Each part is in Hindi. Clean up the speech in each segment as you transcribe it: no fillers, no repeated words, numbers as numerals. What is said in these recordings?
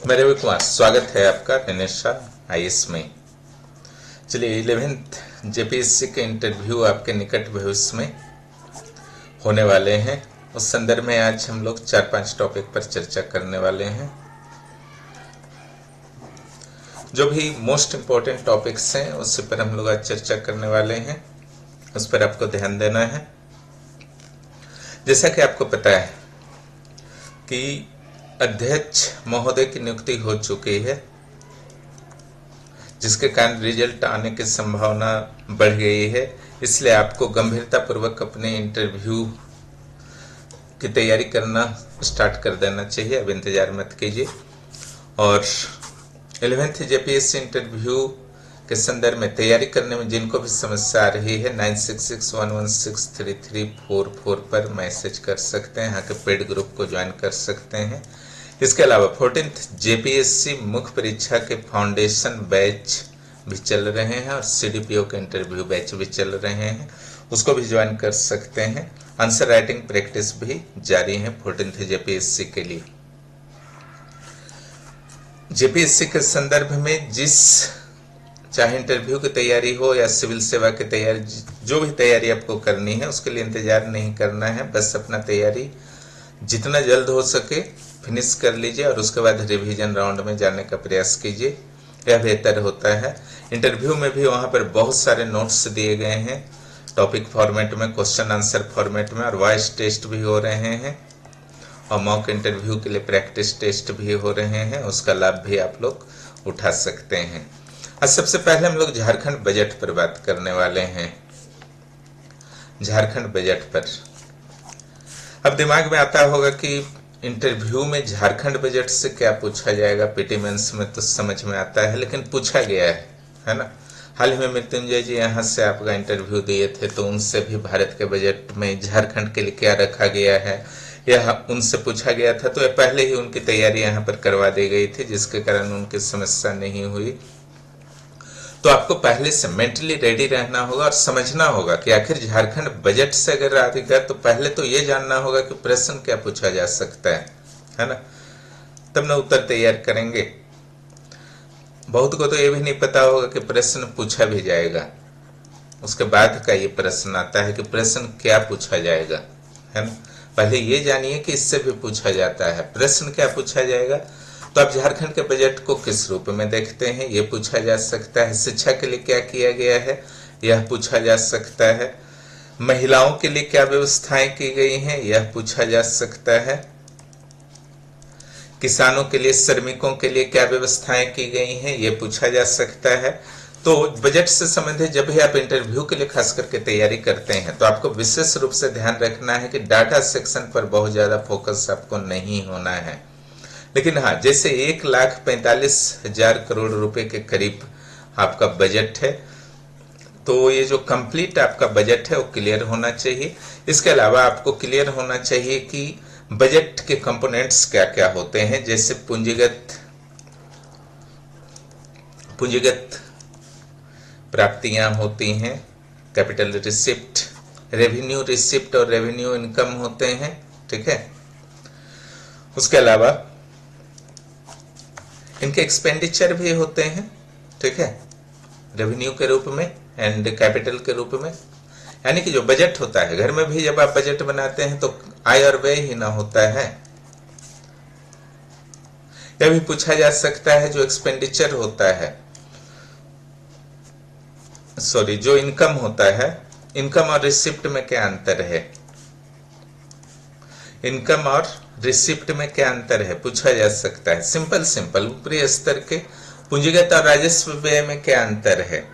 मैं रवि कुमार, स्वागत है आपका निशा आईएएस में। चलिए 11th जेपीएससी के इंटरव्यू आपके निकट भविष्य में होने वाले हैं। उस संदर्भ में आज हम लोग 4-5 टॉपिक पर चर्चा करने वाले हैं। जो भी मोस्ट इम्पोर्टेंट टॉपिक्स हैं उस पर हम लोग आज चर्चा करने वाले हैं, उस पर आपको ध्यान देना है। जैसा कि आपको पता है कि अध्यक्ष महोदय की नियुक्ति हो चुकी है, जिसके कारण रिजल्ट आने की संभावना बढ़ गई है। इसलिए आपको गंभीरतापूर्वक अपने इंटरव्यू की तैयारी करना स्टार्ट कर देना चाहिए। अब इंतजार मत कीजिए। और 11th जेपीएससी इंटरव्यू के संदर्भ में तैयारी करने में जिनको भी समस्या आ रही है 9661163344 पर मैसेज कर सकते हैं। यहाँ के पेड ग्रुप को ज्वाइन कर सकते हैं। इसके अलावा 14th जेपीएससी मुख्य परीक्षा के फाउंडेशन बैच भी चल रहे हैं और सीडीपीओ के इंटरव्यू बैच भी चल रहे हैं, उसको भी ज्वाइन कर सकते हैं। आंसर राइटिंग प्रैक्टिस भी जारी है 14th जेपीएससी के लिए। जेपीएससी के संदर्भ में जिस चाहे इंटरव्यू की तैयारी हो या सिविल सेवा की तैयारी, जो भी तैयारी आपको करनी है उसके लिए इंतजार नहीं करना है। बस अपना तैयारी जितना जल्द हो सके फिनिश कर लीजिए और उसके बाद रिवीजन राउंड में जाने का प्रयास कीजिए, यह बेहतर होता है। इंटरव्यू में भी वहाँ पर बहुत सारे नोट्स दिए गए हैं, टॉपिक फॉर्मेट में, क्वेश्चन आंसर फॉर्मेट में, और वॉइस टेस्ट भी हो रहे हैं और मॉक इंटरव्यू के लिए प्रैक्टिस टेस्ट भी हो रहे हैं। उसका लाभ भी आप लोग उठा सकते हैं। आज सबसे पहले हम लोग झारखंड बजट पर बात करने वाले हैं। झारखंड बजट पर अब दिमाग में आता होगा कि इंटरव्यू में झारखंड बजट से क्या पूछा जाएगा। पीटी मेंस में तो समझ में आता है, लेकिन पूछा गया है ना। हाल ही में मृत्युंजय जी यहाँ से आपका इंटरव्यू दिए थे, तो उनसे भी भारत के बजट में झारखंड के लिए क्या रखा गया है यह उनसे पूछा गया था। तो पहले ही उनकी तैयारी यहाँ पर करवा दी गई थी, जिसके कारण उनकी समस्या नहीं हुई। तो आपको पहले से मेंटली रेडी रहना होगा और समझना होगा कि आखिर झारखंड बजट से अगर आएगा तो पहले तो ये जानना होगा कि प्रश्न क्या पूछा जा सकता है ना, तब ना उत्तर तैयार करेंगे। बहुत को तो ये भी नहीं पता होगा कि प्रश्न पूछा भी जाएगा, उसके बाद का ये प्रश्न आता है कि प्रश्न क्या पूछा जाएगा, है ना। पहले ये जानिए कि इससे भी पूछा जाता है, प्रश्न क्या पूछा जाएगा। तो आप झारखंड के बजट को किस रूप में देखते हैं ये पूछा जा सकता है। शिक्षा के लिए क्या किया गया है यह पूछा जा सकता है। महिलाओं के लिए क्या व्यवस्थाएं की गई हैं यह पूछा जा सकता है। किसानों के लिए, श्रमिकों के लिए क्या व्यवस्थाएं की गई हैं ये पूछा जा सकता है। तो बजट से संबंधित जब भी आप इंटरव्यू के लिए खास करके तैयारी करते हैं तो आपको विशेष रूप से ध्यान रखना है कि डाटा सेक्शन पर बहुत ज्यादा फोकस आपको नहीं होना है। लेकिन हाँ, जैसे 1,45,000 करोड़ रुपए के करीब आपका बजट है, तो ये जो कंप्लीट आपका बजट है वो क्लियर होना चाहिए। इसके अलावा आपको क्लियर होना चाहिए कि बजट के कंपोनेंट्स क्या क्या होते हैं। जैसे पूंजीगत प्राप्तियां होती हैं, कैपिटल रिसिप्ट, रेवेन्यू रिसिप्ट और रेवेन्यू इनकम होते हैं, ठीक है। उसके अलावा इनके एक्सपेंडिचर भी होते हैं, ठीक है, रेवेन्यू के रूप में एंड कैपिटल के रूप में। यानी कि जो बजट होता है, घर में भी जब आप बजट बनाते हैं तो आय और व्यय ही ना होता है। यह भी पूछा जा सकता है जो एक्सपेंडिचर होता है, सॉरी, जो इनकम होता है, इनकम और रिसिप्ट में क्या अंतर है, इनकम और रिसिप्ट में क्या अंतर है पूछा जा सकता है। सिंपल ऊपरी स्तर के पूंजीगत और राजस्व व्यय में क्या अंतर है।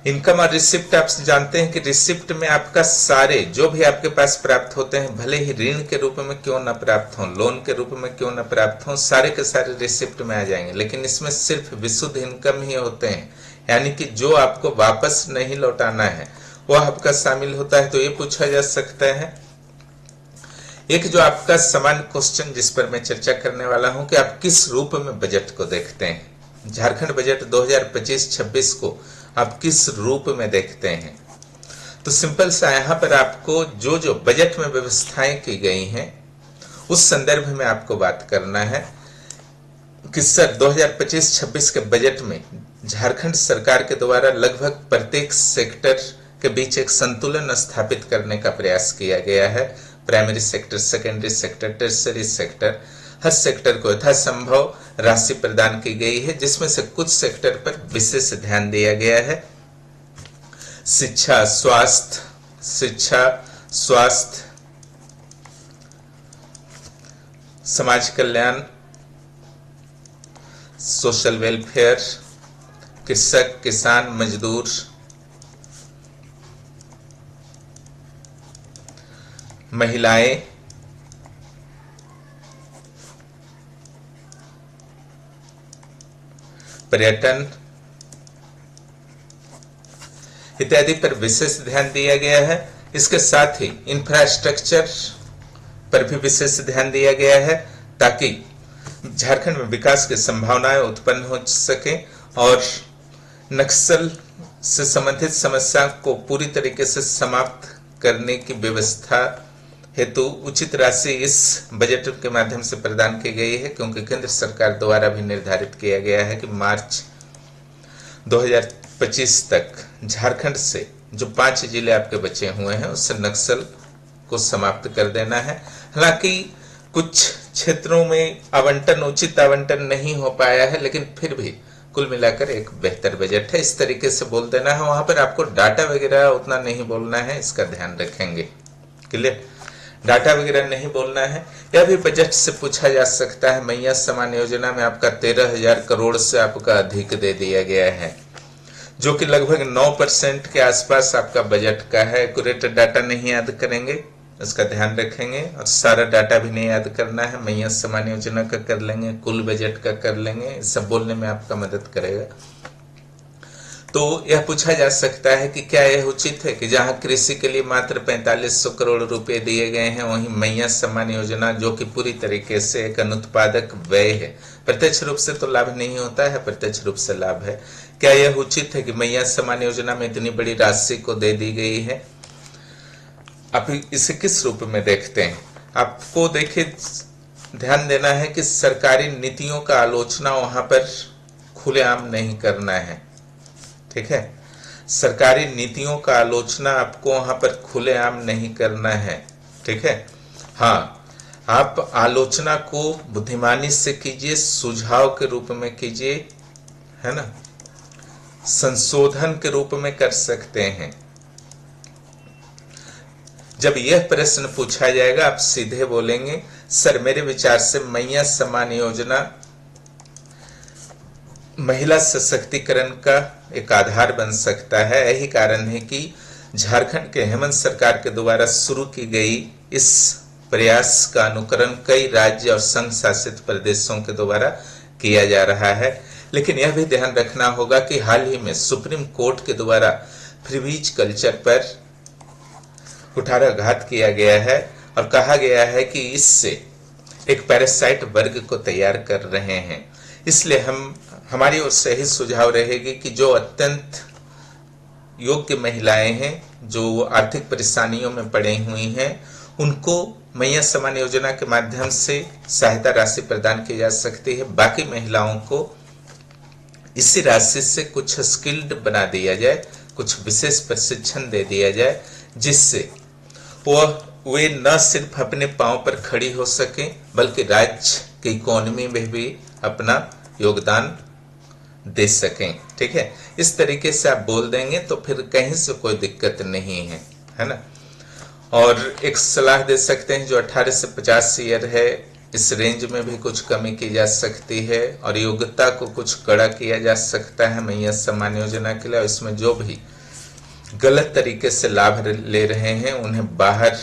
इनकम और रिसिप्ट आप जानते हैं कि रिसिप्ट में आपका सारे जो भी आपके पास प्राप्त होते हैं, भले ही ऋण के रूप में क्यों ना प्राप्त हो, लोन के रूप में क्यों ना प्राप्त हो, सारे के सारे रिसिप्ट में आ जाएंगे। लेकिन इसमें सिर्फ विशुद्ध इनकम ही होते हैं, यानी कि जो आपको वापस नहीं लौटाना है वह आपका शामिल होता है। तो ये पूछा जा सकता है। एक जो आपका सामान्य क्वेश्चन जिस पर मैं चर्चा करने वाला हूं कि आप किस रूप में बजट को देखते हैं, झारखंड बजट 2025-26 को आप किस रूप में देखते हैं। तो सिंपल सा यहां पर आपको जो जो बजट में व्यवस्थाएं की गई हैं उस संदर्भ में आपको बात करना है। कि सर 2025-26 के बजट में झारखंड सरकार के द्वारा लगभग प्रत्येक सेक्टर के बीच एक संतुलन स्थापित करने का प्रयास किया गया है। Primary sector, secondary sector, tertiary sector, हर सेक्टर को यथासंभव राशि प्रदान की गई है, जिसमें से कुछ सेक्टर पर विशेष ध्यान दिया गया है। शिक्षा, स्वास्थ्य, समाज कल्याण, सोशल वेलफेयर, कृषक, किसान, मजदूर, महिलाएं, पर्यटन इत्यादि पर विशेष ध्यान दिया गया है। इसके साथ ही इंफ्रास्ट्रक्चर पर भी विशेष ध्यान दिया गया है ताकि झारखंड में विकास की संभावनाएं उत्पन्न हो सके और नक्सल से संबंधित समस्या को पूरी तरीके से समाप्त करने की व्यवस्था हेतु उचित राशि इस बजट के माध्यम से प्रदान की गई है, क्योंकि केंद्र सरकार द्वारा भी निर्धारित किया गया है कि मार्च 2025 तक झारखंड से जो 5 जिले आपके बचे हुए हैं उससे नक्सल को समाप्त कर देना है। हालांकि कुछ क्षेत्रों में उचित आवंटन नहीं हो पाया है, लेकिन फिर भी कुल मिलाकर एक बेहतर बजट है, इस तरीके से बोल देना है। वहां पर आपको डाटा वगैरह उतना नहीं बोलना है, इसका ध्यान रखेंगे। क्लियर? डाटा वगैरह नहीं बोलना है। यह भी बजट से पूछा जा सकता है, मैया समान योजना में आपका 13,000 करोड़ से आपका अधिक दे दिया गया है, जो कि लगभग 9% के आसपास आपका बजट का है। एक्यूरेट डाटा नहीं याद करेंगे, इसका ध्यान रखेंगे, और सारा डाटा भी नहीं याद करना है। मैया समान योजना का कर लेंगे, कुल बजट का कर लेंगे, सब बोलने में आपका मदद करेगा। तो यह पूछा जा सकता है कि क्या यह उचित है कि जहां कृषि के लिए मात्र 4500 करोड़ रुपए दिए गए हैं, वहीं मैया सम्मान योजना जो कि पूरी तरीके से एक अनुत्पादक व्यय है, प्रत्यक्ष रूप से तो लाभ नहीं होता है, प्रत्यक्ष रूप से लाभ है, क्या यह उचित है कि मैया सम्मान योजना में इतनी बड़ी राशि को दे दी गई है? आप इसे किस रूप में देखते हैं? आपको देखिए ध्यान देना है कि सरकारी नीतियों का आलोचना वहां पर खुलेआम नहीं करना है। ठीक है, सरकारी नीतियों का आलोचना आपको वहां पर खुलेआम नहीं करना है। ठीक है, हाँ, आप आलोचना को बुद्धिमानी से कीजिए, सुझाव के रूप में कीजिए, है ना, संशोधन के रूप में कर सकते हैं। जब यह प्रश्न पूछा जाएगा आप सीधे बोलेंगे, सर मेरे विचार से मैया सम्मान योजना महिला सशक्तिकरण का एक आधार बन सकता है। यही कारण है कि झारखंड के हेमंत सरकार के द्वारा शुरू की गई इस प्रयास का अनुकरण कई राज्य और संघ शासित प्रदेशों के द्वारा किया जा रहा है। लेकिन यह भी ध्यान रखना होगा कि हाल ही में सुप्रीम कोर्ट के द्वारा फ्रीबीज कल्चर पर कुठाराघात किया गया है और कहा गया है कि इससे एक पैरासाइट वर्ग को तैयार कर रहे हैं। इसलिए हमारी ओर से ही सुझाव रहेगी कि जो अत्यंत योग्य महिलाएं हैं, जो आर्थिक परेशानियों में पड़ी हुई हैं, उनको मैया सम्मान योजना के माध्यम से सहायता राशि प्रदान की जा सकती है। बाकी महिलाओं को इसी राशि से कुछ स्किल्ड बना दिया जाए, कुछ विशेष प्रशिक्षण दे दिया जाए, जिससे वे न सिर्फ अपने पांव पर खड़ी हो सके बल्कि राज्य की इकोनॉमी में भी अपना योगदान दे सकें। ठीक है, इस तरीके से आप बोल देंगे तो फिर कहीं से कोई दिक्कत नहीं है ना। और एक सलाह दे सकते हैं, जो 18 से 50 ईयर है, इस रेंज में भी कुछ कमी की जा सकती है और योग्यता को कुछ कड़ा किया जा सकता है मैया सम्मान योजना के लिए। और इसमें जो भी गलत तरीके से लाभ ले रहे हैं उन्हें बाहर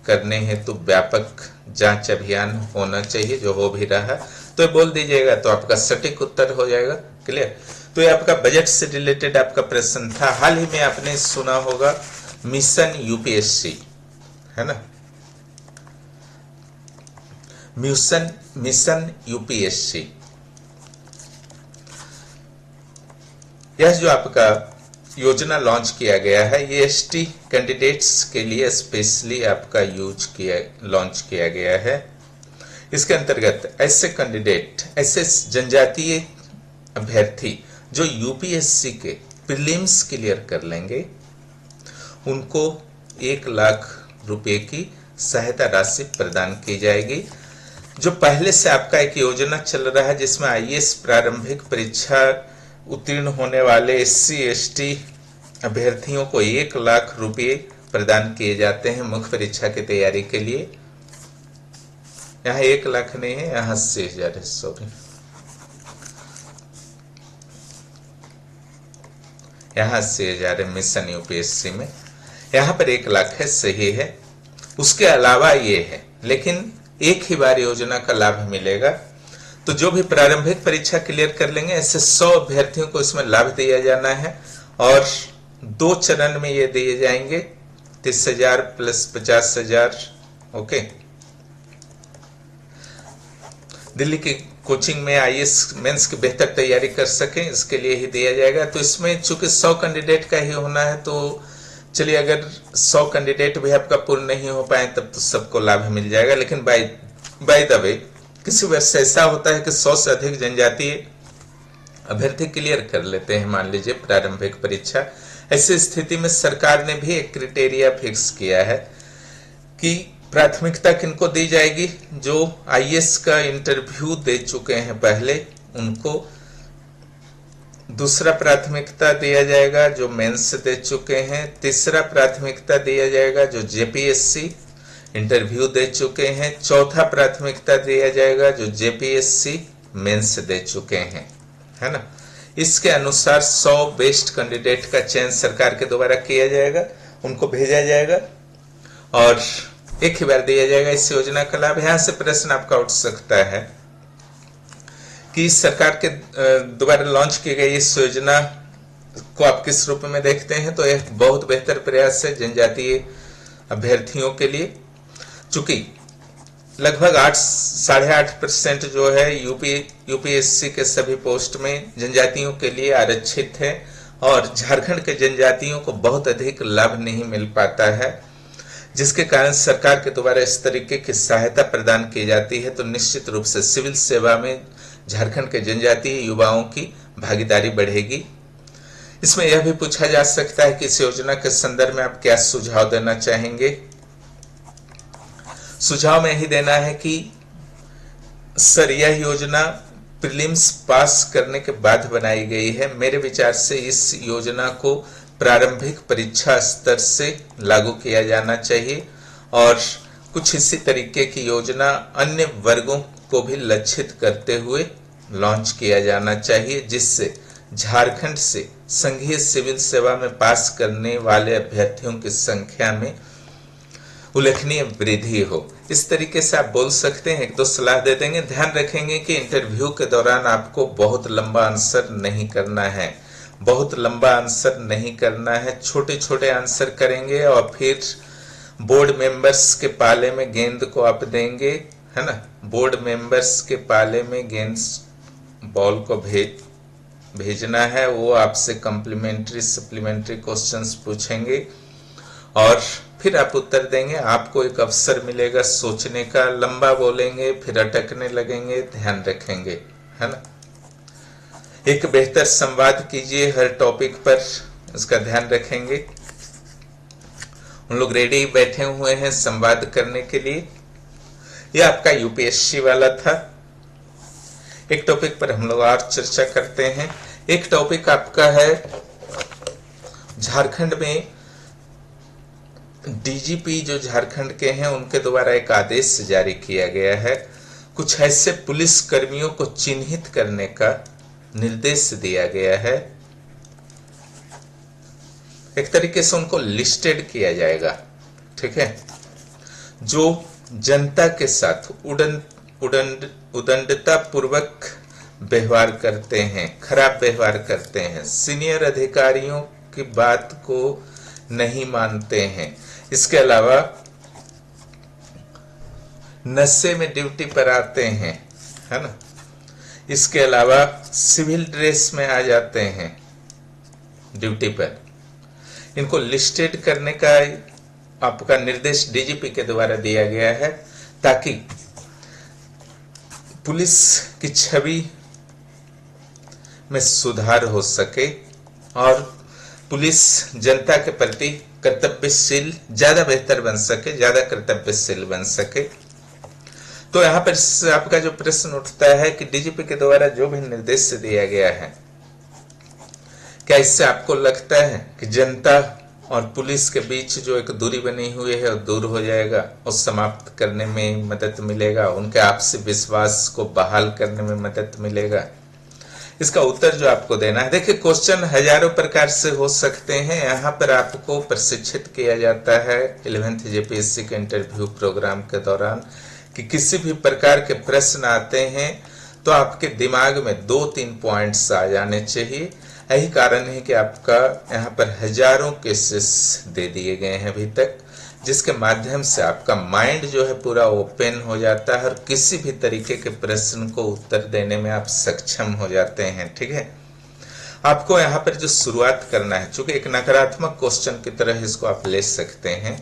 करने हेतु व्यापक जांच अभियान होना चाहिए, जो हो भी रहा। तो बोल दीजिएगा तो आपका सटीक उत्तर हो जाएगा। क्लियर? तो ये आपका बजट से रिलेटेड आपका प्रश्न था। हाल ही में आपने सुना होगा मिशन यूपीएससी, है ना, मिशन यूपीएससी, यह जो आपका योजना लॉन्च किया गया है, ये एसटी कैंडिडेट्स के लिए स्पेशली आपका लॉन्च किया गया है। इसके अंतर्गत ऐसे कैंडिडेट, ऐसे जनजातीय अभ्यर्थी जो यूपीएससी के प्रीलिम्स क्लियर कर लेंगे, उनको 1 लाख रुपए की सहायता राशि प्रदान की जाएगी। जो पहले से आपका एक योजना चल रहा है जिसमें आईएएस प्रारंभिक परीक्षा उत्तीर्ण होने वाले एससी एसटी अभ्यर्थियों को 1 लाख रुपए प्रदान किए जाते हैं मुख्य परीक्षा की तैयारी के लिए। यहाँ 1 लाख नहीं है, यहाँ 80,000 है, सॉरी, यहाँ 80,000 है मिशन यूपीएससी में, यहाँ पर 1 लाख है, सही है। उसके अलावा ये है, लेकिन एक ही बार योजना का लाभ मिलेगा। तो जो भी प्रारंभिक परीक्षा क्लियर कर लेंगे, ऐसे 100 अभ्यर्थियों को इसमें लाभ दिया जाना है और 2 चरण में ये दिए जाएंगे, 30,000 प्लस 50,000। ओके, दिल्ली की कोचिंग में आईएएस मेंस की बेहतर तैयारी कर सकें, इसके लिए ही दिया जाएगा। तो इसमें चूंकि 100 कैंडिडेट का ही होना है, तो चलिए अगर 100 कैंडिडेट भी आपका पूर्ण नहीं हो पाए तब तो सबको लाभ मिल जाएगा। लेकिन बाय द वे किसी वर्ष ऐसा होता है कि 100 से अधिक जनजातीय अभ्यर्थी क्लियर कर लेते हैं, मान लीजिए प्रारंभिक परीक्षा। ऐसी स्थिति में सरकार ने भी एक क्राइटेरिया फिक्स किया है कि प्राथमिकता किनको दी जाएगी। जो आईएएस का इंटरव्यू दे चुके हैं पहले, उनको दूसरा प्राथमिकता दिया जाएगा जो मेंस दे चुके हैं। तीसरा प्राथमिकता दिया जाएगा जो जेपीएससी इंटरव्यू दे चुके हैं। चौथा प्राथमिकता दिया जाएगा जो जेपीएससी मेंस दे चुके हैं, है ना। इसके अनुसार 100 बेस्ट कैंडिडेट का चयन सरकार के द्वारा किया जाएगा, उनको भेजा जाएगा और एक ही बार दिया जाएगा इस योजना का लाभ। यहां से प्रश्न आपका उठ सकता है कि सरकार के द्वारा लॉन्च की गई इस योजना को आप किस रूप में देखते हैं। तो यह बहुत बेहतर प्रयास है जनजातीय अभ्यर्थियों के लिए। चूंकि लगभग 8.5% जो है यूपीएससी के सभी पोस्ट में जनजातियों के लिए आरक्षित है और झारखंड के जनजातियों को बहुत अधिक लाभ नहीं मिल पाता है, जिसके कारण सरकार के द्वारा इस तरीके की सहायता प्रदान की जाती है। तो निश्चित रूप से सिविल सेवा में झारखंड के जनजातीय युवाओं की भागीदारी बढ़ेगी। इसमें यह भी पूछा जा सकता है कि इस योजना के संदर्भ में आप क्या सुझाव देना चाहेंगे। सुझाव में ही देना है कि सर, यह योजना प्रीलिम्स पास करने के बाद बनाई गई है। मेरे विचार से इस योजना को प्रारंभिक परीक्षा स्तर से लागू किया जाना चाहिए और कुछ इसी तरीके की योजना अन्य वर्गों को भी लक्षित करते हुए लॉन्च किया जाना चाहिए, जिससे झारखंड से संघीय सिविल सेवा में पास करने वाले अभ्यर्थियों की संख्या में उल्लेखनीय वृद्धि हो। इस तरीके से आप बोल सकते हैं, एक दो सलाह दे देंगे। ध्यान रखेंगे कि इंटरव्यू के दौरान आपको बहुत लंबा आंसर नहीं करना है, बहुत लंबा आंसर नहीं करना है, छोटे छोटे आंसर करेंगे और फिर बोर्ड मेंबर्स के पाले में गेंद को आप देंगे, है ना। बोर्ड मेंबर्स के पाले में गेंद बॉल को भेजना है। वो आपसे कम्प्लीमेंट्री सप्लीमेंट्री क्वेश्चंस पूछेंगे और फिर आप उत्तर देंगे। आपको एक अवसर मिलेगा सोचने का। लंबा बोलेंगे फिर अटकने लगेंगे, ध्यान रखेंगे, है ना। एक बेहतर संवाद कीजिए हर टॉपिक पर, इसका ध्यान रखेंगे। उन लोग रेडी बैठे हुए हैं संवाद करने के लिए। यह आपका यूपीएससी वाला था। एक टॉपिक पर हम लोग और चर्चा करते हैं। एक टॉपिक आपका है झारखंड में डीजीपी जो झारखंड के हैं उनके द्वारा एक आदेश जारी किया गया है। कुछ ऐसे पुलिस कर्मियों को चिन्हित करने का निर्देश दिया गया है। एक तरीके से उनको लिस्टेड किया जाएगा, ठीक है, जो जनता के साथ उदंडता पूर्वक व्यवहार करते हैं, खराब व्यवहार करते हैं, सीनियर अधिकारियों की बात को नहीं मानते हैं। इसके अलावा नशे में ड्यूटी पर आते हैं, है ना। इसके अलावा सिविल ड्रेस में आ जाते हैं ड्यूटी पर। इनको लिस्टेड करने का आपका निर्देश डीजीपी के द्वारा दिया गया है, ताकि पुलिस की छवि में सुधार हो सके और पुलिस जनता के प्रति कर्तव्यशील ज्यादा बेहतर बन सके, ज्यादा कर्तव्यशील बन सके। तो यहाँ पर आपका जो प्रश्न उठता है कि डीजीपी के द्वारा जो भी निर्देश दिया गया है, क्या इससे आपको लगता है कि जनता और पुलिस के बीच जो एक दूरी बनी हुई है वो दूर हो जाएगा और समाप्त करने में मदद मिलेगा, उनके आपसी विश्वास को बहाल करने में मदद मिलेगा? इसका उत्तर जो आपको देना है, देखिए क्वेश्चन हजारों प्रकार से हो सकते हैं। यहाँ पर आपको प्रशिक्षित किया जाता है 11th जेपीएससी के इंटरव्यू प्रोग्राम के दौरान कि किसी भी प्रकार के प्रश्न आते हैं तो आपके दिमाग में 2-3 पॉइंट्स आ जाने चाहिए। यही कारण है कि आपका यहाँ पर हजारों केसेस दे दिए गए हैं अभी तक, जिसके माध्यम से आपका माइंड जो है पूरा ओपन हो जाता है और किसी भी तरीके के प्रश्न को उत्तर देने में आप सक्षम हो जाते हैं। ठीक है, आपको यहाँ पर जो शुरुआत करना है, चूंकि एक नकारात्मक क्वेश्चन की तरह इसको आप ले सकते हैं,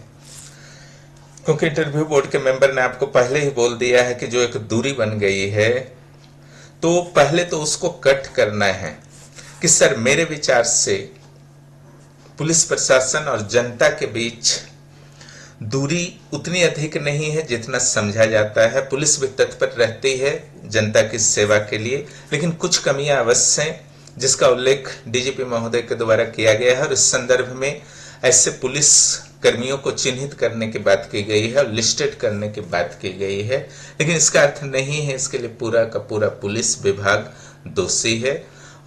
क्योंकि इंटरव्यू बोर्ड के मेंबर ने आपको पहले ही बोल दिया है कि जो एक दूरी बन गई है तो पहले तो उसको कट करना है कि सर मेरे विचार से पुलिस प्रशासन और जनता के बीच दूरी उतनी अधिक नहीं है जितना समझा जाता है। पुलिस भी तत्पर रहती है जनता की सेवा के लिए, लेकिन कुछ कमियां अवश्य हैं जिसका उल्लेख डीजीपी महोदय के द्वारा किया गया है और इस संदर्भ में ऐसे पुलिस कर्मियों को चिन्हित करने की बात की गई है और लिस्टेड करने की बात की गई है। लेकिन इसका अर्थ नहीं है इसके लिए पूरा का पूरा पुलिस विभाग दोषी है।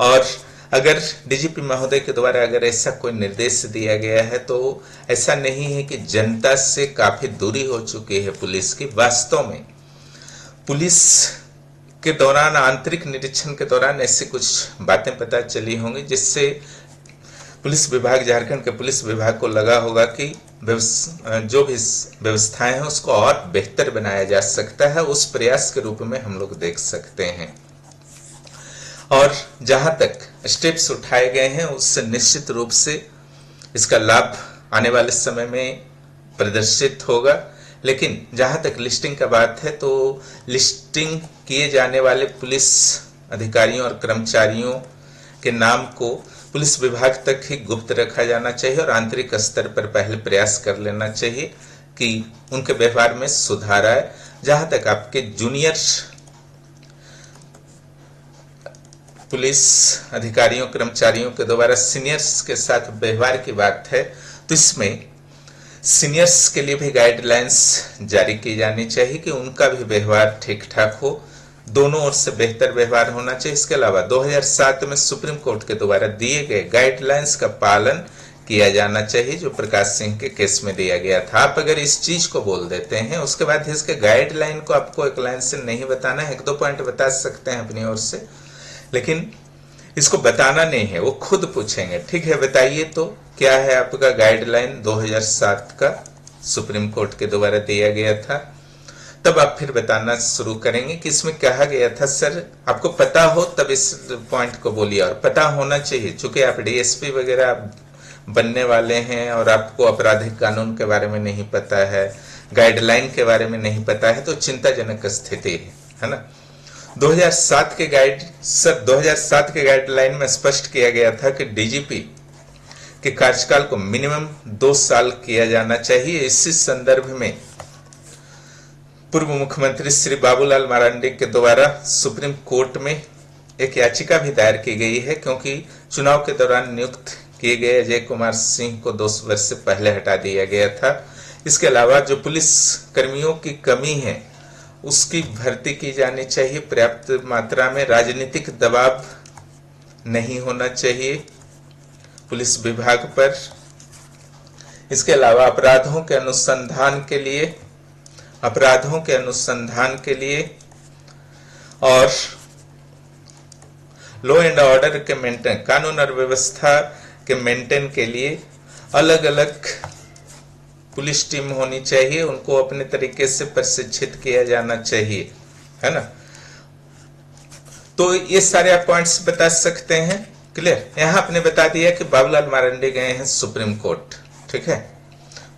और अगर डीजीपी महोदय के द्वारा अगर ऐसा कोई निर्देश दिया गया है तो ऐसा नहीं है कि जनता से काफी दूरी हो चुकी है पुलिस की। वास्तव में पुलिस के दौरान, आंतरिक निरीक्षण के दौरान ऐसी कुछ बातें पता चली होंगी जिससे पुलिस विभाग, झारखंड के पुलिस विभाग को लगा होगा कि जो भी व्यवस्थाएं हैं उसको और बेहतर बनाया जा सकता है। उस प्रयास के रूप में हम लोग देख सकते हैं। और जहां तक स्टेप्स उठाए गए हैं उससे निश्चित रूप से इसका लाभ आने वाले समय में प्रदर्शित होगा। लेकिन जहां तक लिस्टिंग का बात है तो लिस्टिंग किए जाने वाले पुलिस अधिकारियों और कर्मचारियों के नाम को पुलिस विभाग तक ही गुप्त रखा जाना चाहिए और आंतरिक स्तर पर पहले प्रयास कर लेना चाहिए कि उनके व्यवहार में सुधार आए। जहां तक आपके जूनियर पुलिस अधिकारियों कर्मचारियों के द्वारा सीनियर्स के साथ व्यवहार की बात है तो इसमें सीनियर्स के लिए भी गाइडलाइंस जारी की जानी चाहिए कि उनका भी व्यवहार ठीक ठाक हो, दोनों ओर से बेहतर व्यवहार होना चाहिए। इसके अलावा 2007 में सुप्रीम कोर्ट के द्वारा दिए गए गाइडलाइंस का पालन किया जाना चाहिए जो प्रकाश सिंह के केस में दिया गया था। आप अगर इस चीज को बोल देते हैं उसके बाद इसके गाइडलाइन को आपको एक लाइन से नहीं बताना है, 1-2 पॉइंट बता सकते हैं अपनी ओर से, लेकिन इसको बताना नहीं है। वो खुद पूछेंगे ठीक है बताइए तो क्या है आपका गाइडलाइन 2007 का सुप्रीम कोर्ट के द्वारा दिया गया था। तब आप फिर बताना शुरू करेंगे कि इसमें कहा गया था। सर आपको पता हो तब इस पॉइंट को बोलिए और पता होना चाहिए। चूंकि आप डीएसपी वगैरह बनने वाले हैं और आपको आपराधिक कानून के बारे में नहीं पता है, गाइडलाइन के बारे में नहीं पता है तो चिंताजनक स्थिति है ना। 2007 के गाइडलाइन में स्पष्ट किया गया था कि डीजीपी के कार्यकाल को मिनिमम 2 साल किया जाना चाहिए। इसी संदर्भ में पूर्व मुख्यमंत्री श्री बाबूलाल मरांडी के द्वारा सुप्रीम कोर्ट में एक याचिका भी दायर की गई है, क्योंकि चुनाव के दौरान नियुक्त किए गए अजय कुमार सिंह को 2 वर्ष से पहले हटा दिया गया था। इसके अलावा जो पुलिस कर्मियों की कमी है उसकी भर्ती की जानी चाहिए। पर्याप्त मात्रा में राजनीतिक दबाव नहीं होना चाहिए पुलिस विभाग पर। इसके अलावा अपराधों के अनुसंधान के लिए और लॉ एंड ऑर्डर के मेंटेन, कानून और व्यवस्था के मेंटेन के लिए अलग अलग पुलिस टीम होनी चाहिए। उनको अपने तरीके से प्रशिक्षित किया जाना चाहिए, है ना। तो ये सारे आप पॉइंट्स बता सकते हैं। क्लियर। यहां आपने बता दिया कि बाबूलाल मरांडी गए हैं सुप्रीम कोर्ट, ठीक है,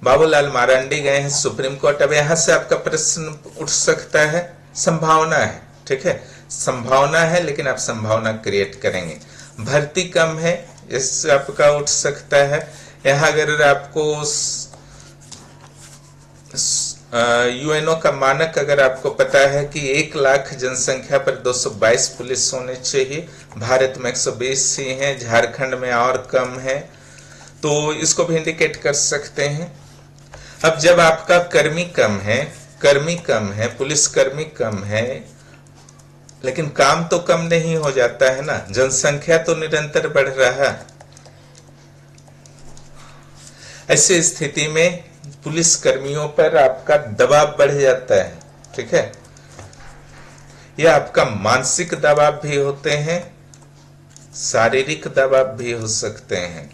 बाबूलाल मरांडी गए हैं सुप्रीम कोर्ट। अब यहां से आपका प्रश्न उठ सकता है, संभावना है ठीक है, संभावना है लेकिन आप संभावना क्रिएट करेंगे। भर्ती कम है, इससे आपका उठ सकता है। यहाँ अगर आपको यूएनओ का मानक अगर आपको पता है कि 1 लाख जनसंख्या पर 222 पुलिस होने चाहिए, भारत में 120 ही हैं, झारखंड में और कम है, तो इसको भी इंडिकेट कर सकते हैं। अब जब आपका कर्मी कम है, पुलिस कर्मी कम है, लेकिन काम तो कम नहीं हो जाता है ना, जनसंख्या तो निरंतर बढ़ रहा है। ऐसी स्थिति में पुलिस कर्मियों पर आपका दबाव बढ़ जाता है, ठीक है। यह आपका मानसिक दबाव भी होते हैं, शारीरिक दबाव भी हो सकते हैं,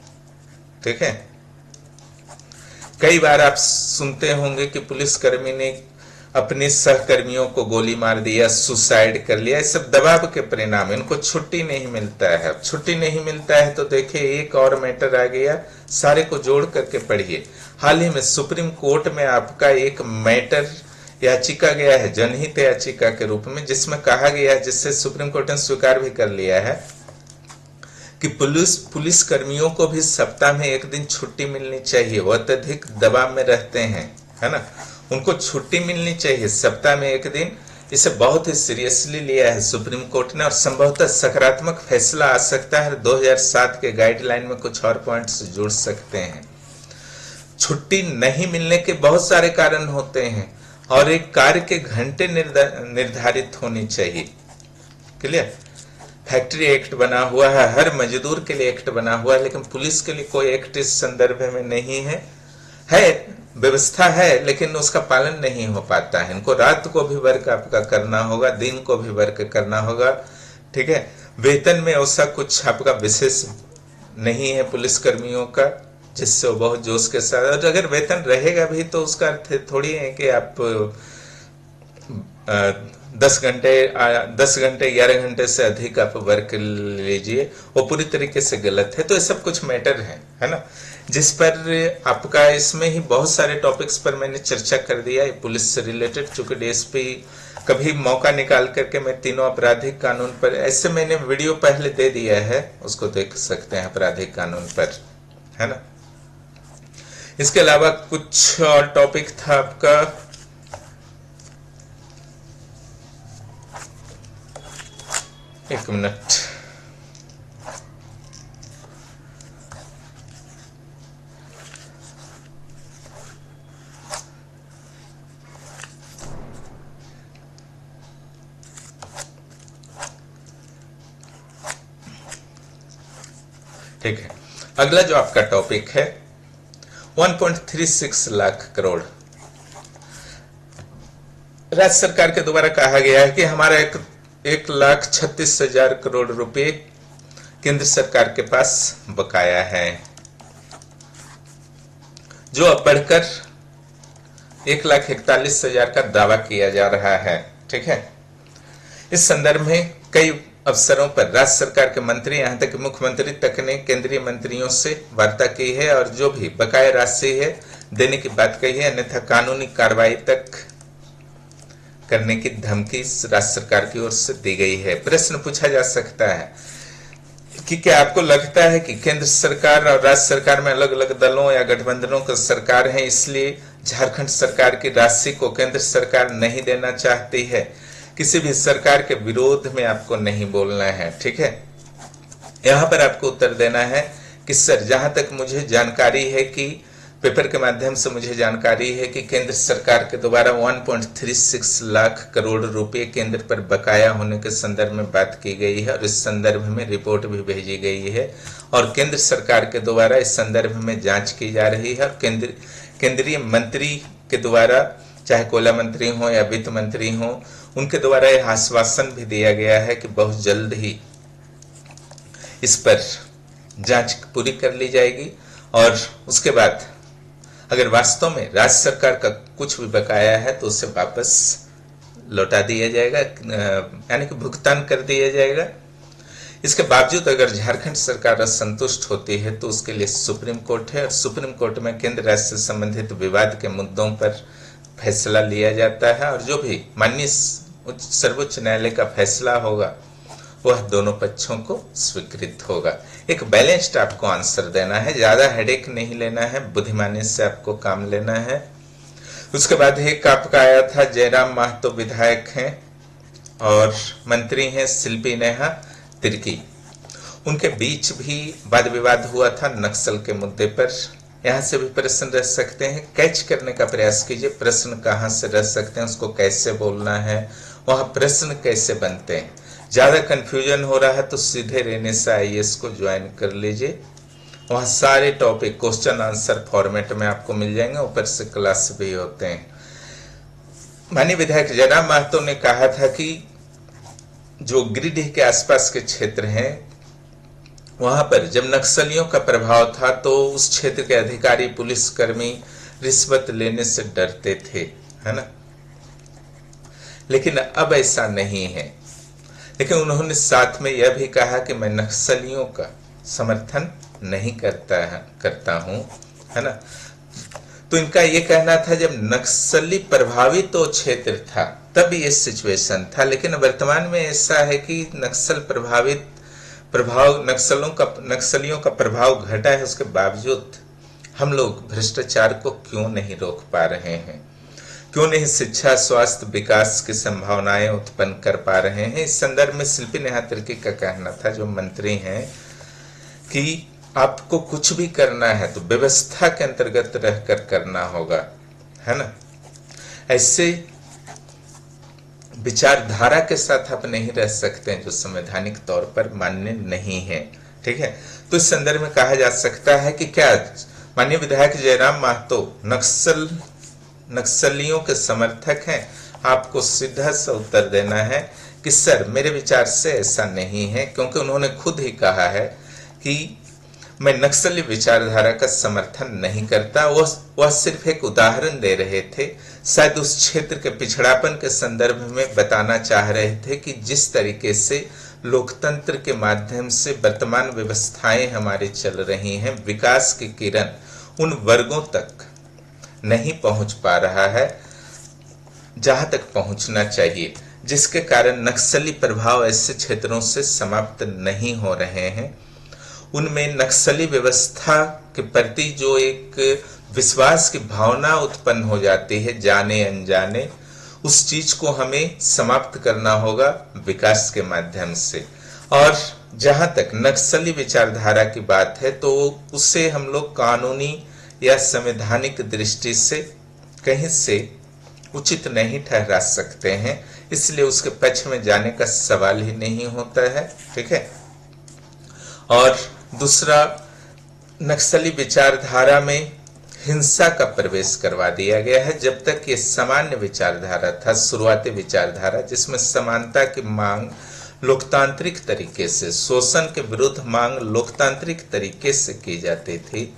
ठीक है। कई बार आप सुनते होंगे कि पुलिसकर्मी ने अपने सहकर्मियों को गोली मार दिया, सुसाइड कर लिया। इस सब दबाव के परिणाम, इनको छुट्टी नहीं मिलता है। अब छुट्टी नहीं मिलता है तो देखिए एक और मैटर आ गया, सारे को जोड़ करके पढ़िए। हाल ही में सुप्रीम कोर्ट में आपका एक मैटर याचिका गया है, जनहित याचिका के रूप में, जिसमें कहा गया है, जिससे सुप्रीम कोर्ट ने स्वीकार भी कर लिया है कि पुलिस कर्मियों को भी सप्ताह में 1 दिन छुट्टी मिलनी चाहिए। वो अत्यधिक दबाव में रहते हैं, है ना, उनको छुट्टी मिलनी चाहिए सप्ताह में 1 दिन। इसे बहुत ही सीरियसली लिया है सुप्रीम कोर्ट ने और संभवतः सकारात्मक फैसला आ सकता है। 2007 के गाइडलाइन में कुछ और पॉइंट्स जुड़ सकते हैं। छुट्टी नहीं मिलने के बहुत सारे कारण होते हैं और एक कार्य के घंटे निर्धारित होनी चाहिए। क्लियर? फैक्ट्री एक्ट बना हुआ है, हर मजदूर के लिए एक्ट बना हुआ है, लेकिन पुलिस के लिए कोई एक्ट इस संदर्भ में नहीं है। व्यवस्था है लेकिन उसका पालन नहीं हो पाता है। इनको रात को भी वर्क आपका करना होगा, दिन को भी वर्क करना होगा, ठीक है। वेतन में ऐसा कुछ आपका विशेष नहीं है पुलिस कर्मियों का जिससे वो बहुत जोश के साथ, और अगर वेतन रहेगा भी तो उसका अर्थ थोड़ी है कि आप 10 घंटे 11 घंटे से अधिक आप वर्क लीजिए, वो पूरी तरीके से गलत है। तो ये सब कुछ मैटर है ना, जिस पर आपका इसमें ही बहुत सारे टॉपिक्स पर मैंने चर्चा कर दिया है पुलिस से रिलेटेड। चूंकि डीएसपी कभी मौका निकाल करके मैं तीनों आपराधिक कानून पर, ऐसे मैंने वीडियो पहले दे दिया है, उसको देख सकते हैं आपराधिक कानून पर, है ना। इसके अलावा कुछ और टॉपिक था आपका, एक मिनट, ठीक है। अगला जो आपका टॉपिक है 1.36 लाख करोड़। राज्य सरकार के द्वारा कहा गया है कि हमारा 1,36,000 करोड़ रुपए केंद्र सरकार के पास बकाया है, जो अब बढ़कर 1,41,000 का दावा किया जा रहा है, ठीक है। इस संदर्भ में कई अवसरों पर राज्य सरकार के मंत्री, यहां तक मुख्यमंत्री तक ने केंद्रीय मंत्रियों से वार्ता की है और जो भी बकाया राशि है देने की बात कही है, अन्यथा कानूनी कार्रवाई तक करने की धमकी राज्य सरकार की ओर से दी गई है। प्रश्न पूछा जा सकता है कि क्या आपको लगता है कि केंद्र सरकार और राज्य सरकार में अलग अलग दलों या गठबंधनों की सरकार है, इसलिए झारखंड सरकार की राशि को केंद्र सरकार नहीं देना चाहती है? किसी भी सरकार के विरोध में आपको नहीं बोलना है, ठीक है। यहां पर आपको उत्तर देना है कि सर, जहां तक मुझे जानकारी है कि पेपर के माध्यम से मुझे जानकारी है कि केंद्र सरकार के द्वारा 1.36 लाख करोड़ रुपए केंद्र पर बकाया होने के संदर्भ में बात की गई है और इस संदर्भ में रिपोर्ट भी भेजी गई है और केंद्र सरकार के द्वारा इस संदर्भ में जांच की जा रही है और केंद्रीय मंत्री के द्वारा, चाहे कोयला मंत्री हो या वित्त मंत्री हो, उनके द्वारा यह आश्वासन भी दिया गया है कि बहुत जल्द ही इस पर जांच पूरी कर ली जाएगी और उसके बाद अगर वास्तव में राज्य सरकार का कुछ भी बकाया है तो उसे वापस लौटा दिया जाएगा, यानी कि भुगतान कर दिया जाएगा। इसके बावजूद अगर झारखंड सरकार असंतुष्ट होती है तो उसके लिए सुप्रीम कोर्ट है और सुप्रीम कोर्ट में केंद्र राज्य से संबंधित विवाद के मुद्दों पर फैसला लिया जाता है और जो भी माननीय सर्वोच्च न्यायालय का फैसला होगा वह दोनों पक्षों को स्वीकृत होगा। एक बैलेंस्ड आपको आंसर देना है, ज्यादा हेडेक नहीं लेना है, बुद्धिमानी से आपको काम लेना है। उसके बाद एक आपका आया था जयराम महतो विधायक हैं और मंत्री हैं शिल्पी नेहा तिर्की, उनके बीच भी वाद विवाद हुआ था नक्सल के मुद्दे पर। यहां से भी प्रश्न रह सकते हैं, कैच करने का प्रयास कीजिए, प्रश्न कहां से रह सकते हैं, उसको कैसे बोलना है, वहां प्रश्न कैसे बनते हैं। ज्यादा कंफ्यूजन हो रहा है तो सीधे रेनेसा आईएएस को ज्वाइन कर लीजिए, वहां सारे टॉपिक क्वेश्चन आंसर फॉर्मेट में आपको मिल जाएंगे, ऊपर से क्लास भी होते हैं। माननीय विधायक जयराम महतो ने कहा था कि जो गिरिडीह के आसपास के क्षेत्र हैं वहां पर जब नक्सलियों का प्रभाव था तो उस क्षेत्र के अधिकारी पुलिसकर्मी रिश्वत लेने से डरते थे, है ना, लेकिन अब ऐसा नहीं है। लेकिन उन्होंने साथ में यह भी कहा कि मैं नक्सलियों का समर्थन नहीं करता हूं, है ना। तो इनका यह कहना था जब नक्सली प्रभावित तो क्षेत्र था तब ये सिचुएशन था, लेकिन वर्तमान में ऐसा है कि नक्सलियों का प्रभाव घटा है, उसके बावजूद हम लोग भ्रष्टाचार को क्यों नहीं रोक पा रहे हैं, क्यों नहीं शिक्षा स्वास्थ्य विकास की संभावनाएं उत्पन्न कर पा रहे हैं। इस संदर्भ में शिल्पी नेहा तिर्की का कहना था, जो मंत्री हैं, कि आपको कुछ भी करना है तो व्यवस्था के अंतर्गत रहकर करना होगा, है ना। ऐसे विचारधारा के साथ आप नहीं रह सकते हैं जो संवैधानिक तौर पर मान्य नहीं है, ठीक है। तो इस संदर्भ में कहा जा सकता है कि क्या माननीय विधायक जयराम महतो नक्सलियों के समर्थक हैं? आपको सीधा सा उत्तर देना है कि सर मेरे विचार से ऐसा नहीं है, क्योंकि उन्होंने खुद ही कहा है कि मैं नक्सली विचारधारा का समर्थन नहीं करता। वह सिर्फ एक उदाहरण दे रहे थे, शायद उस क्षेत्र के पिछड़ापन के संदर्भ में बताना चाह रहे थे कि जिस तरीके से लोकतंत्र के माध्यम से वर्तमान व्यवस्थाएं हमारी चल रही हैं, विकास की किरण उन वर्गों तक नहीं पहुंच पा रहा है जहां तक पहुंचना चाहिए, जिसके कारण नक्सली प्रभाव ऐसे क्षेत्रों से समाप्त नहीं हो रहे हैं। उनमें नक्सली व्यवस्था के प्रति जो एक विश्वास की भावना उत्पन्न हो जाती है जाने अनजाने, उस चीज को हमें समाप्त करना होगा विकास के माध्यम से। और जहां तक नक्सली विचारधारा की बात है तो उसे हम लोग कानूनी या संवैधानिक दृष्टि से कहीं से उचित नहीं ठहरा सकते हैं, इसलिए उसके पक्ष में जाने का सवाल ही नहीं होता है, ठीक है। और दूसरा, नक्सली विचारधारा में हिंसा का प्रवेश करवा दिया गया है, जब तक ये सामान्य विचारधारा था, शुरुआती विचारधारा जिसमें समानता की मांग लोकतांत्रिक तरीके से, शोषण के विरुद्ध मांग लोकतांत्रिक तरीके से की जाती थी,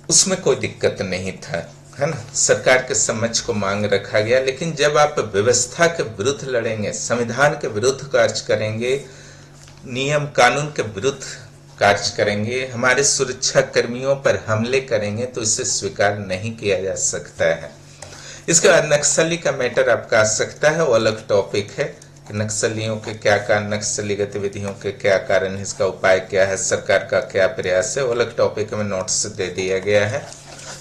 उसमें कोई दिक्कत नहीं था, है ना। सरकार के समक्ष को मांग रखा गया। लेकिन जब आप व्यवस्था के विरुद्ध लड़ेंगे, संविधान के विरुद्ध कार्य करेंगे, नियम कानून के विरुद्ध कार्य करेंगे, हमारे सुरक्षा कर्मियों पर हमले करेंगे, तो इसे स्वीकार नहीं किया जा सकता है। इसके बाद नक्सली का मैटर आपका आ सकता है, वो अलग टॉपिक है कि नक्सलियों के क्या कारण, नक्सली गतिविधियों के क्या कारण, इसका उपाय क्या है, सरकार का क्या प्रयास है, वो अलग टॉपिक में नोट्स दे दिया गया है।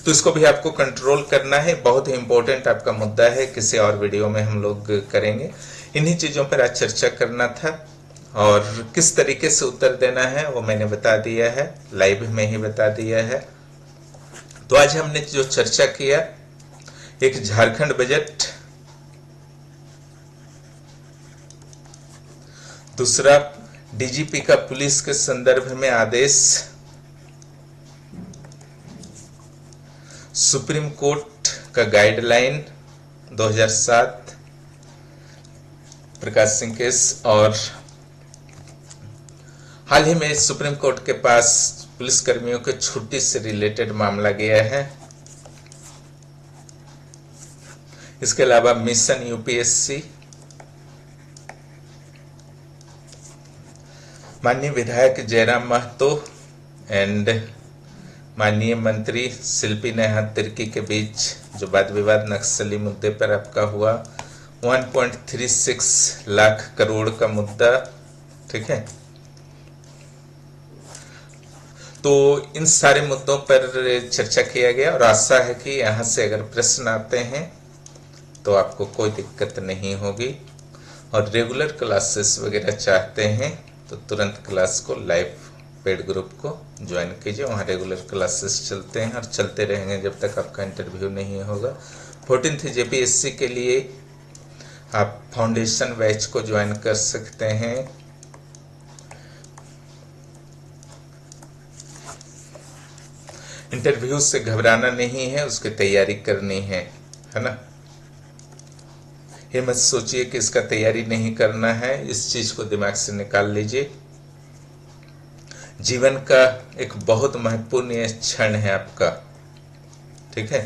तो इसको भी आपको कंट्रोल करना है, बहुत ही इंपॉर्टेंट आपका मुद्दा है, किसी और वीडियो में हम लोग करेंगे। इन्हीं चीजों पर आज चर्चा करना था और किस तरीके से उत्तर देना है वो मैंने बता दिया है, लाइव में ही बता दिया है। तो आज हमने जो चर्चा किया, एक झारखंड बजट, दूसरा डीजीपी का पुलिस के संदर्भ में आदेश, सुप्रीम कोर्ट का गाइडलाइन 2007 प्रकाश सिंह केस, और हाल ही में सुप्रीम कोर्ट के पास पुलिसकर्मियों के छुट्टी से रिलेटेड मामला गया है। इसके अलावा मिशन यूपीएससी, माननीय विधायक जयराम महतो एंड माननीय मंत्री शिल्पी नेहा तिर्की के बीच जो वाद विवाद नक्सली मुद्दे पर आपका हुआ, 1.36 लाख करोड़ का मुद्दा, ठीक है। तो इन सारे मुद्दों पर चर्चा किया गया और आशा है कि यहाँ से अगर प्रश्न आते हैं तो आपको कोई दिक्कत नहीं होगी। और रेगुलर क्लासेस वगैरह चाहते हैं तो तुरंत क्लास को लाइव पेड ग्रुप को ज्वाइन कीजिए, वहाँ रेगुलर क्लासेस चलते हैं और चलते रहेंगे जब तक आपका इंटरव्यू नहीं होगा। 14th जेपीएससी के लिए आप फाउंडेशन बैच को ज्वाइन कर सकते हैं। इंटरव्यू से घबराना नहीं है, उसकी तैयारी करनी है ना। ये मत सोचिए कि इसका तैयारी नहीं करना है, इस चीज को दिमाग से निकाल लीजिए। जीवन का एक बहुत महत्वपूर्ण ये क्षण है आपका, ठीक है।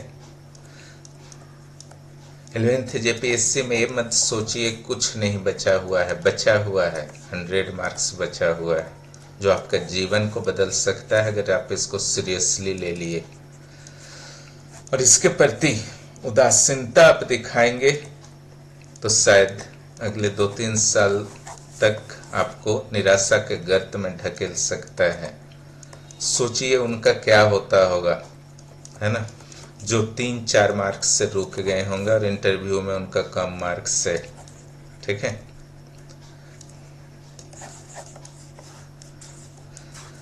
11th जेपीएससी में ये मत सोचिए कुछ नहीं बचा हुआ है, बचा हुआ है 100 मार्क्स बचा हुआ है जो आपका जीवन को बदल सकता है अगर आप इसको सीरियसली ले लिए और इसके प्रति उदासीनता आप दिखाएंगे तो शायद अगले 2-3 साल तक आपको निराशा के गर्त में ढकेल सकता है। सोचिए उनका क्या होता होगा, है ना, जो 3-4 मार्क्स से रुक गए होंगे और इंटरव्यू में उनका कम मार्क्स है, ठीक है।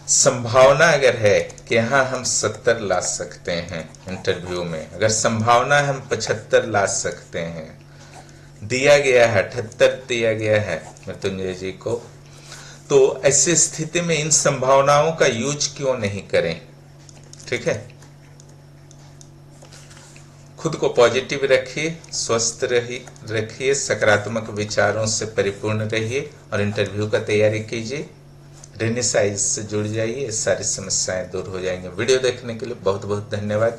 संभावना अगर है कि यहाँ हम 70 ला सकते हैं इंटरव्यू में, अगर संभावना हम 75 ला सकते हैं, दिया गया है 78 दिया गया है मृत्युंजय जी को, तो ऐसी स्थिति में इन संभावनाओं का यूज क्यों नहीं करें, ठीक है। खुद को पॉजिटिव रखिए, स्वस्थ रखिए, सकारात्मक विचारों से परिपूर्ण रहिए और इंटरव्यू का तैयारी कीजिए। रेनेसाइज से जुड़ जाइए, सारी समस्याएं दूर हो जाएंगी। वीडियो देखने के लिए बहुत बहुत धन्यवाद।